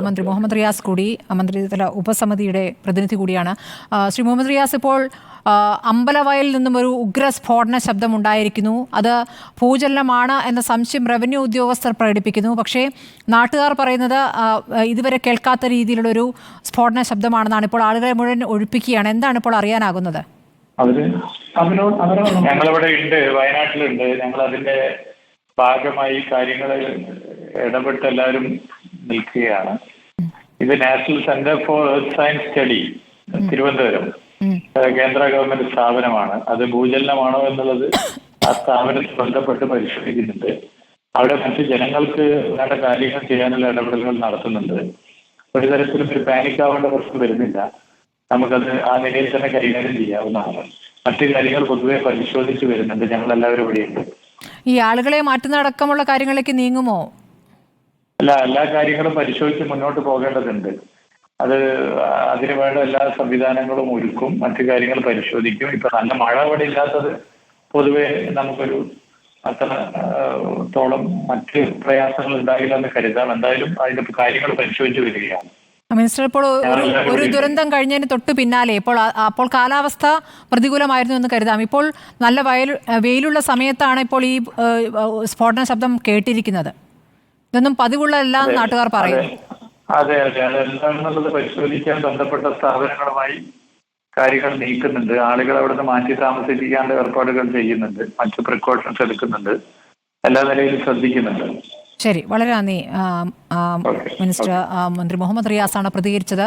മന്ത്രി മുഹമ്മദ് റിയാസ് കൂടി മന്ത്രിതല ഉപസമിതിയുടെ പ്രതിനിധി കൂടിയാണ്. ശ്രീ മുഹമ്മദ് റിയാസ്, ഇപ്പോൾ അമ്പലവയലിൽ നിന്നും ഒരു ഉഗ്ര സ്ഫോടന ശബ്ദം ഉണ്ടായിരിക്കുന്നു. അത് ഭൂചലനമാണ് എന്ന സംശയം റവന്യൂ ഉദ്യോഗസ്ഥർ പ്രകടിപ്പിക്കുന്നു. പക്ഷേ നാട്ടുകാർ പറയുന്നത് ഇതുവരെ കേൾക്കാത്ത രീതിയിലുള്ളൊരു സ്ഫോടന ശബ്ദമാണെന്നാണ്. ഇപ്പോൾ ആളുകളെ മുഴുവൻ ഒഴിപ്പിക്കുകയാണ്. എന്താണ് ഇപ്പോൾ അറിയാനാകുന്നത്? ഞങ്ങളിവിടെ ഉണ്ട്, വയനാട്ടിലുണ്ട്. ഞങ്ങൾ അതിന്റെ ഭാഗമായി കാര്യങ്ങൾ ഇടപെട്ട് എല്ലാവരും നിൽക്കുകയാണ്. ഇത് national centre for earth science study Thiruvananthapuram കേന്ദ്ര ഗവൺമെന്റ് സ്ഥാപനമാണ്. അത് ഭൂചലനമാണോ എന്നുള്ളത് ആ സ്ഥാപനത്തിൽ ബന്ധപ്പെട്ട് പരിശോധിക്കുന്നുണ്ട്. അവിടെ മറ്റ് ജനങ്ങൾക്ക് വേണ്ട കാര്യങ്ങൾ ചെയ്യാനുള്ള ഇടപെടലുകൾ നടത്തുന്നുണ്ട്. ഒരു തരത്തിലും ഒരു പാനിക് ആവേണ്ട പ്രശ്നം വരുന്നില്ല. നമുക്കത് ആ നിലയിൽ തന്നെ കൈകാര്യം ചെയ്യാവുന്നതാണ്. മറ്റു കാര്യങ്ങൾ പൊതുവെ പരിശോധിച്ച് വരുന്നുണ്ട്. ഞങ്ങളെല്ലാവരും ഇവിടെയുണ്ട്. ഈ ആളുകളെ മാറ്റുന്നതടക്കമുള്ള കാര്യങ്ങളിലേക്ക് നീങ്ങുമോ? അല്ല, എല്ലാ കാര്യങ്ങളും പരിശോധിച്ച് മുന്നോട്ട് പോകേണ്ടതുണ്ട്. അതിന് വേണ്ട എല്ലാ സംവിധാനങ്ങളും ഒരുക്കും. മറ്റു കാര്യങ്ങൾ പരിശോധിക്കും. ഇപ്പൊ നല്ല മഴ ഇവിടെ ഇല്ലാത്തത് പൊതുവെ നമുക്കൊരു അത്രത്തോളം മറ്റ് പ്രയാസങ്ങൾ ഉണ്ടാകില്ല എന്ന് കരുതാം. എന്തായാലും അതിന്റെ കാര്യങ്ങൾ പരിശോധിച്ച് വരികയാണ്. മിനിസ്റ്റർ, ഇപ്പോൾ ഒരു ദുരന്തം കഴിഞ്ഞതിന് തൊട്ട് പിന്നാലെ അപ്പോൾ കാലാവസ്ഥ പ്രതികൂലമായിരുന്നു എന്ന് കരുതാം. ഇപ്പോൾ നല്ല വെയിലുള്ള സമയത്താണ് ഇപ്പോൾ ഈ സ്ഫോടന ശബ്ദം കേട്ടിരിക്കുന്നത്. ഇതൊന്നും പതിവുള്ളതല്ല നാട്ടുകാർ പറയുന്നു. അതെ, അതെന്താണെന്നുള്ളത് പരിശോധിക്കാൻ ബന്ധപ്പെട്ട സ്ഥാപനങ്ങളുമായി കാര്യങ്ങൾ നീക്കുന്നുണ്ട്. ആളുകൾ അവിടുന്ന് മാറ്റി താമസിപ്പിക്കാണ്ട് ഏർപ്പാടുകൾ ചെയ്യുന്നുണ്ട്. മറ്റു പ്രിക്കോഷൻസ് എടുക്കുന്നുണ്ട്. എല്ലാ നിലയിലും ശ്രദ്ധിക്കുന്നുണ്ട്. ശരി, വളരെ നന്ദി മിനിസ്റ്റർ. മന്ത്രി മുഹമ്മദ് റിയാസാണ് പ്രതികരിച്ചത്.